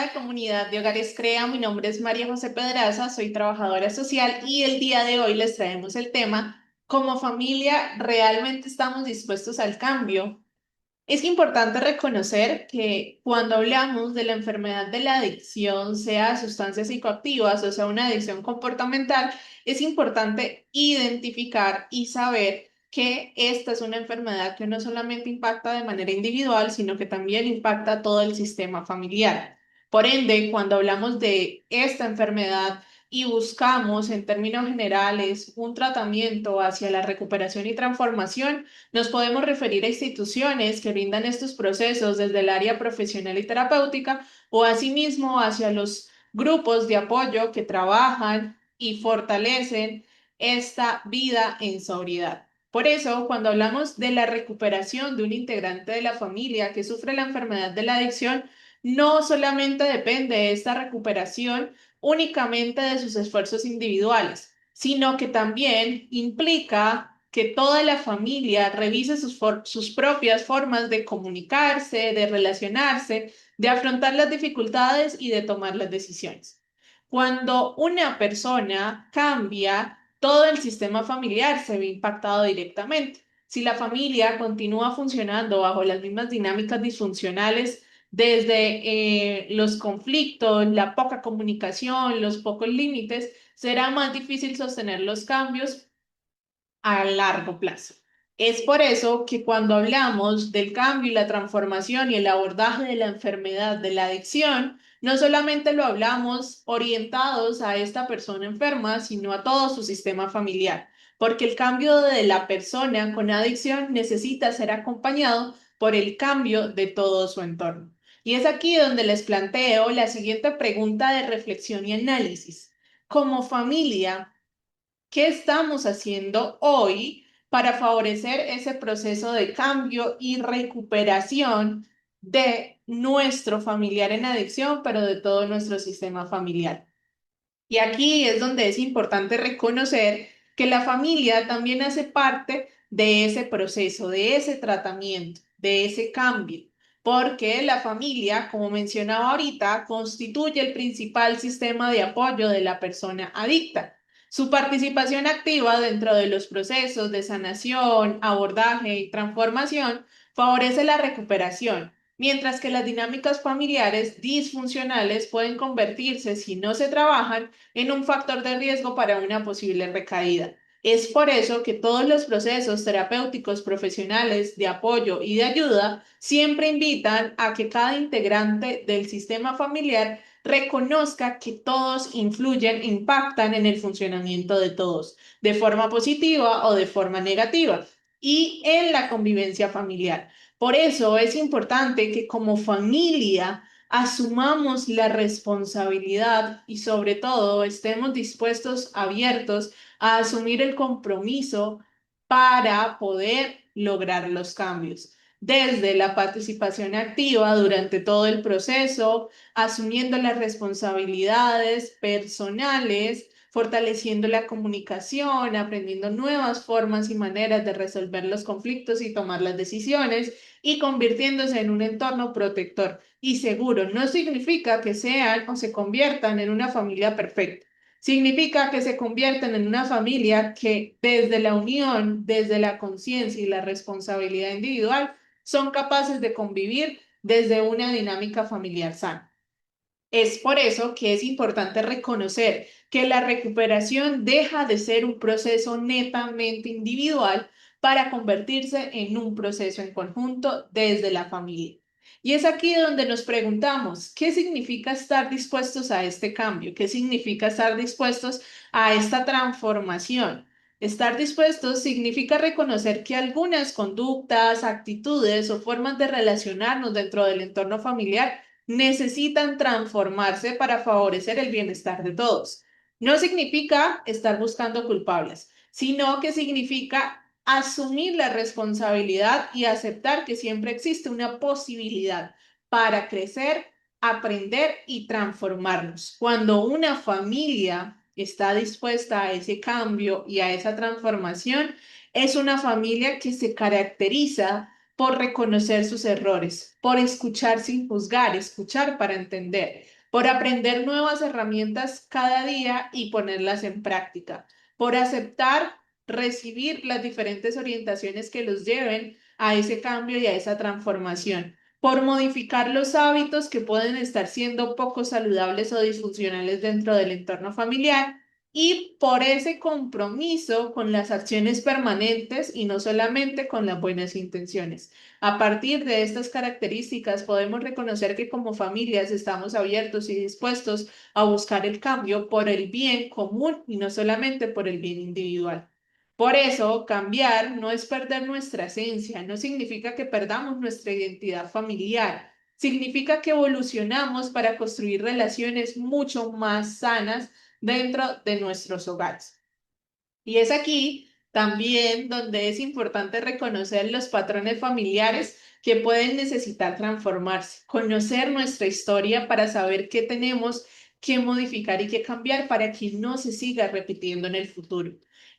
Hola, comunidad de Hogares Crea. Mi nombre es María José Pedraza, soy trabajadora social y el día de hoy les traemos el tema, ¿como familia realmente estamos dispuestos al cambio? Es importante reconocer que cuando hablamos de la enfermedad de la adicción, sea a sustancias psicoactivas o sea una adicción comportamental, es importante identificar y saber que esta es una enfermedad que no solamente impacta de manera individual, sino que también impacta a todo el sistema familiar. Por ende, cuando hablamos de esta enfermedad y buscamos en términos generales un tratamiento hacia la recuperación y transformación, nos podemos referir a instituciones que brindan estos procesos desde el área profesional y terapéutica o asimismo hacia los grupos de apoyo que trabajan y fortalecen esta vida en sobriedad. Por eso, cuando hablamos de la recuperación de un integrante de la familia que sufre la enfermedad de la adicción, no solamente depende esta recuperación únicamente de sus esfuerzos individuales, sino que también implica que toda la familia revise sus propias formas de comunicarse, de relacionarse, de afrontar las dificultades y de tomar las decisiones. Cuando una persona cambia, todo el sistema familiar se ve impactado directamente. Si la familia continúa funcionando bajo las mismas dinámicas disfuncionales, desde los conflictos, la poca comunicación, los pocos límites, será más difícil sostener los cambios a largo plazo. Es por eso que cuando hablamos del cambio y la transformación y el abordaje de la enfermedad de la adicción, no solamente lo hablamos orientados a esta persona enferma, sino a todo su sistema familiar, porque el cambio de la persona con adicción necesita ser acompañado por el cambio de todo su entorno. Y es aquí donde les planteo la siguiente pregunta de reflexión y análisis. Como familia, ¿qué estamos haciendo hoy para favorecer ese proceso de cambio y recuperación de nuestro familiar en adicción, pero de todo nuestro sistema familiar? Y aquí es donde es importante reconocer que la familia también hace parte de ese proceso, de ese tratamiento, de ese cambio, porque la familia, como mencionaba ahorita, constituye el principal sistema de apoyo de la persona adicta. Su participación activa dentro de los procesos de sanación, abordaje y transformación favorece la recuperación, mientras que las dinámicas familiares disfuncionales pueden convertirse, si no se trabajan, en un factor de riesgo para una posible recaída. Es por eso que todos los procesos terapéuticos profesionales de apoyo y de ayuda siempre invitan a que cada integrante del sistema familiar reconozca que todos influyen, impactan en el funcionamiento de todos, de forma positiva o de forma negativa, y en la convivencia familiar. Por eso es importante que como familia asumamos la responsabilidad y sobre todo estemos dispuestos, abiertos a asumir el compromiso para poder lograr los cambios. Desde la participación activa durante todo el proceso, asumiendo las responsabilidades personales, fortaleciendo la comunicación, aprendiendo nuevas formas y maneras de resolver los conflictos y tomar las decisiones y convirtiéndose en un entorno protector y seguro. No significa que sean o se conviertan en una familia perfecta. Significa que se conviertan en una familia que desde la unión, desde la conciencia y la responsabilidad individual, son capaces de convivir desde una dinámica familiar sana. Es por eso que es importante reconocer que la recuperación deja de ser un proceso netamente individual para convertirse en un proceso en conjunto desde la familia. Y es aquí donde nos preguntamos, ¿qué significa estar dispuestos a este cambio? ¿Qué significa estar dispuestos a esta transformación? Estar dispuestos significa reconocer que algunas conductas, actitudes o formas de relacionarnos dentro del entorno familiar necesitan transformarse para favorecer el bienestar de todos. No significa estar buscando culpables, sino que significa asumir la responsabilidad y aceptar que siempre existe una posibilidad para crecer, aprender y transformarnos. Cuando una familia está dispuesta a ese cambio y a esa transformación, es una familia que se caracteriza por reconocer sus errores, por escuchar sin juzgar, escuchar para entender, por aprender nuevas herramientas cada día y ponerlas en práctica, por aceptar, recibir las diferentes orientaciones que los lleven a ese cambio y a esa transformación, por modificar los hábitos que pueden estar siendo poco saludables o disfuncionales dentro del entorno familiar y por ese compromiso con las acciones permanentes y no solamente con las buenas intenciones. A partir de estas características, podemos reconocer que como familias estamos abiertos y dispuestos a buscar el cambio por el bien común y no solamente por el bien individual. Por eso, cambiar no es perder nuestra esencia, no significa que perdamos nuestra identidad familiar, significa que evolucionamos para construir relaciones mucho más sanas dentro de nuestros hogares. Y es aquí también donde es importante reconocer los patrones familiares que pueden necesitar transformarse, conocer nuestra historia para saber qué tenemos que modificar y qué cambiar para que no se siga repitiendo en el futuro.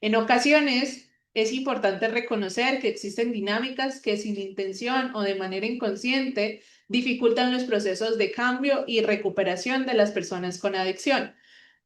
En ocasiones es importante reconocer que existen dinámicas que sin intención o de manera inconsciente dificultan los procesos de cambio y recuperación de las personas con adicción.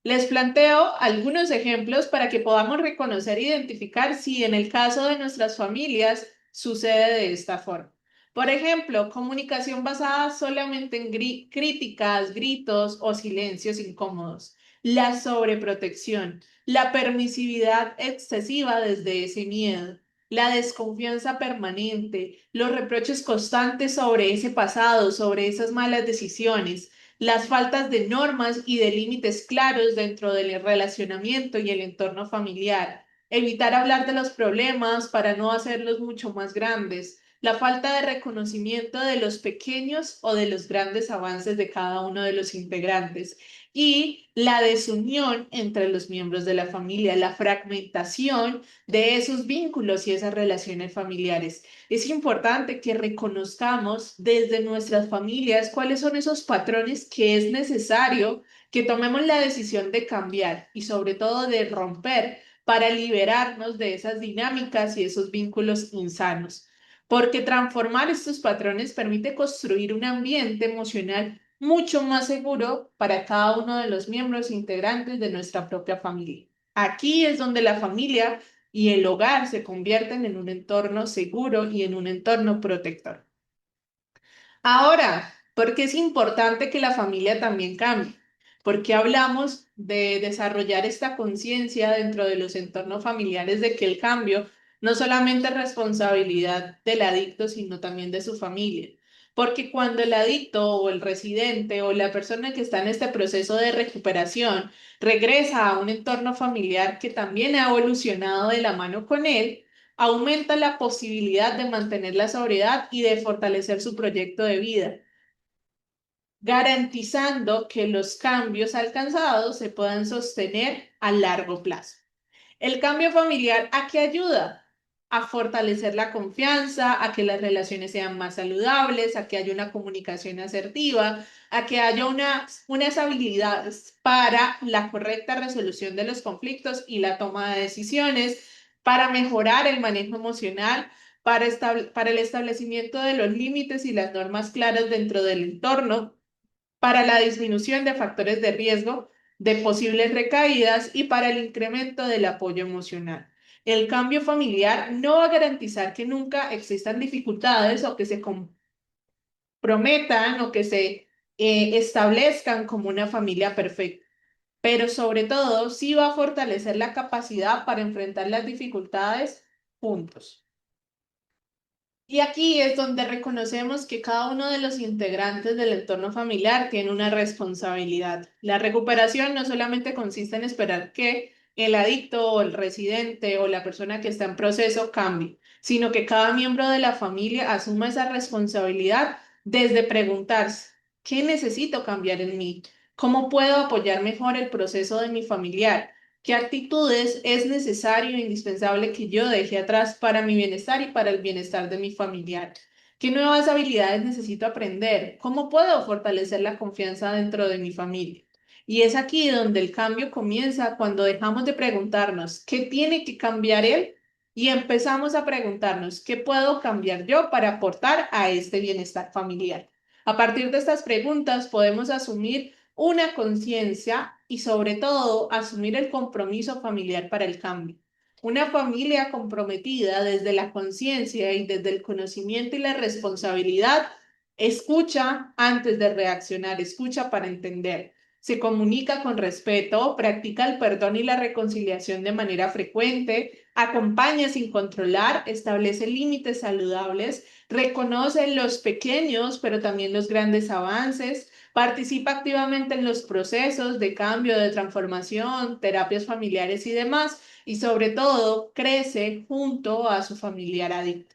Les planteo algunos ejemplos para que podamos reconocer e identificar si en el caso de nuestras familias sucede de esta forma. Por ejemplo, comunicación basada solamente en críticas, gritos o silencios incómodos. La sobreprotección, la permisividad excesiva desde ese miedo, la desconfianza permanente, los reproches constantes sobre ese pasado, sobre esas malas decisiones, las faltas de normas y de límites claros dentro del relacionamiento y el entorno familiar, evitar hablar de los problemas para no hacerlos mucho más grandes, la falta de reconocimiento de los pequeños o de los grandes avances de cada uno de los integrantes y la desunión entre los miembros de la familia, la fragmentación de esos vínculos y esas relaciones familiares. Es importante que reconozcamos desde nuestras familias cuáles son esos patrones que es necesario que tomemos la decisión de cambiar y sobre todo de romper para liberarnos de esas dinámicas y esos vínculos insanos. Porque transformar estos patrones permite construir un ambiente emocional mucho más seguro para cada uno de los miembros integrantes de nuestra propia familia. Aquí es donde la familia y el hogar se convierten en un entorno seguro y en un entorno protector. Ahora, ¿por qué es importante que la familia también cambie? Porque hablamos de desarrollar esta conciencia dentro de los entornos familiares de que el cambio no solamente es responsabilidad del adicto, sino también de su familia. Porque cuando el adicto o el residente o la persona que está en este proceso de recuperación regresa a un entorno familiar que también ha evolucionado de la mano con él, aumenta la posibilidad de mantener la sobriedad y de fortalecer su proyecto de vida, garantizando que los cambios alcanzados se puedan sostener a largo plazo. El cambio familiar, ¿a qué ayuda? A fortalecer la confianza, a que las relaciones sean más saludables, a que haya una comunicación asertiva, a que haya unas habilidades para la correcta resolución de los conflictos y la toma de decisiones, para mejorar el manejo emocional, para el establecimiento de los límites y las normas claras dentro del entorno, para la disminución de factores de riesgo de posibles recaídas y para el incremento del apoyo emocional. El cambio familiar no va a garantizar que nunca existan dificultades o que se comprometan o que se establezcan como una familia perfecta, pero sobre todo sí va a fortalecer la capacidad para enfrentar las dificultades juntos. Y aquí es donde reconocemos que cada uno de los integrantes del entorno familiar tiene una responsabilidad. La recuperación no solamente consiste en esperar que el adicto o el residente o la persona que está en proceso cambie, sino que cada miembro de la familia asuma esa responsabilidad desde preguntarse, ¿qué necesito cambiar en mí? ¿Cómo puedo apoyar mejor el proceso de mi familiar? ¿Qué actitudes es necesario e indispensable que yo deje atrás para mi bienestar y para el bienestar de mi familiar? ¿Qué nuevas habilidades necesito aprender? ¿Cómo puedo fortalecer la confianza dentro de mi familia? Y es aquí donde el cambio comienza cuando dejamos de preguntarnos qué tiene que cambiar él y empezamos a preguntarnos qué puedo cambiar yo para aportar a este bienestar familiar. A partir de estas preguntas podemos asumir una conciencia y sobre todo asumir el compromiso familiar para el cambio. Una familia comprometida desde la conciencia y desde el conocimiento y la responsabilidad escucha antes de reaccionar, escucha para entender. Se comunica con respeto, practica el perdón y la reconciliación de manera frecuente, acompaña sin controlar, establece límites saludables, reconoce los pequeños, pero también los grandes avances, participa activamente en los procesos de cambio, de transformación, terapias familiares y demás, y sobre todo crece junto a su familiar adicto.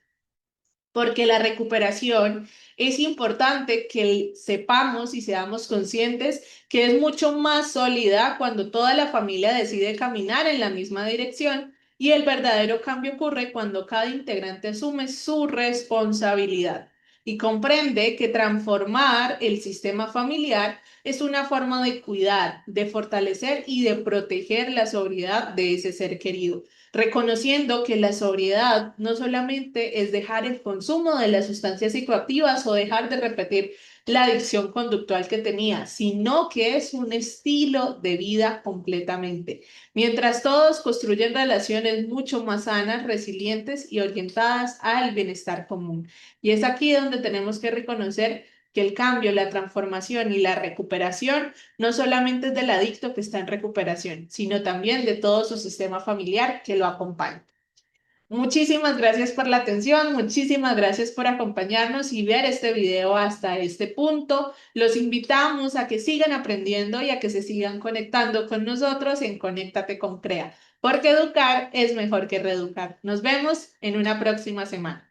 Porque la recuperación es importante que sepamos y seamos conscientes que es mucho más sólida cuando toda la familia decide caminar en la misma dirección y el verdadero cambio ocurre cuando cada integrante asume su responsabilidad y comprende que transformar el sistema familiar es una forma de cuidar, de fortalecer y de proteger la sobriedad de ese ser querido, reconociendo que la sobriedad no solamente es dejar el consumo de las sustancias psicoactivas o dejar de repetir la adicción conductual que tenía, sino que es un estilo de vida completamente. Mientras todos construyen relaciones mucho más sanas, resilientes y orientadas al bienestar común. Y es aquí donde tenemos que reconocer que el cambio, la transformación y la recuperación no solamente es del adicto que está en recuperación, sino también de todo su sistema familiar que lo acompaña. Muchísimas gracias por la atención, muchísimas gracias por acompañarnos y ver este video hasta este punto. Los invitamos a que sigan aprendiendo y a que se sigan conectando con nosotros en Conéctate con CREA, porque educar es mejor que reeducar. Nos vemos en una próxima semana.